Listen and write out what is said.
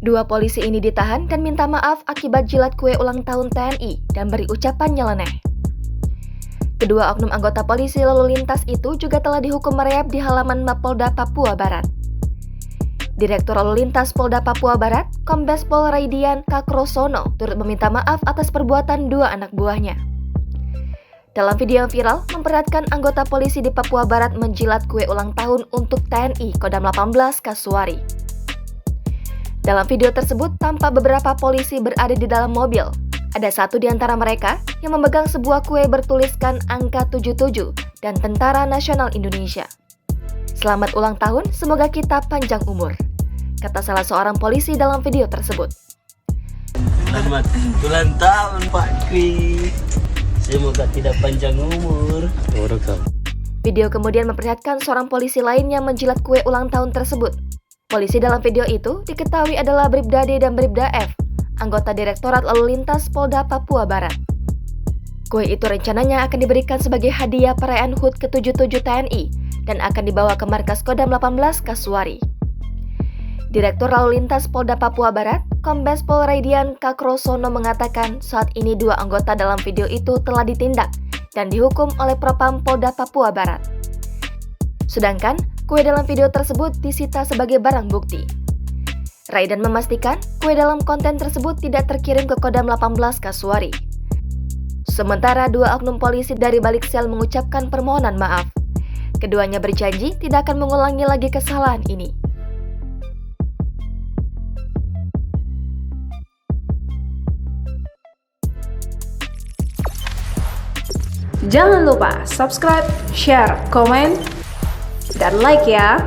Dua polisi ini ditahan dan minta maaf akibat jilat kue ulang tahun TNI dan beri ucapan nyeleneh. Kedua oknum anggota polisi lalu lintas itu juga telah dihukum merehab di halaman Mapolda Papua Barat. Direktur Lalu Lintas Polda Papua Barat, Kombes Pol Raidian Kakrosono, turut meminta maaf atas perbuatan dua anak buahnya. Dalam video yang viral, memperlihatkan anggota polisi di Papua Barat menjilat kue ulang tahun untuk TNI Kodam 18 Kasuari. Dalam video tersebut, tampak beberapa polisi berada di dalam mobil. Ada satu di antara mereka yang memegang sebuah kue bertuliskan angka 77 dan Tentara Nasional Indonesia. Selamat ulang tahun, semoga kita panjang umur, kata salah seorang polisi dalam video tersebut. Selamat ulang tahun Pak Kwi, semoga tidak panjang umur. Video kemudian memperlihatkan seorang polisi lain yang menjilat kue ulang tahun tersebut. Polisi dalam video itu diketahui adalah Bribda D dan Bribda F, anggota Direktorat Lalu Lintas Polda Papua Barat. Kue itu rencananya akan diberikan sebagai hadiah perayaan HUT ke-77 TNI dan akan dibawa ke markas Kodam 18 Kasuari. Direktur Lalu Lintas Polda Papua Barat, Kombes Pol Raidian Kakrosono mengatakan saat ini dua anggota dalam video itu telah ditindak dan dihukum oleh Propam Polda Papua Barat. Sedangkan kue dalam video tersebut disita sebagai barang bukti. Raidian memastikan kue dalam konten tersebut tidak terkirim ke Kodam 18 Kasuari. Sementara dua oknum polisi dari balik sel mengucapkan permohonan maaf. Keduanya berjanji tidak akan mengulangi lagi kesalahan ini. Jangan lupa subscribe, share, komen, dan like ya!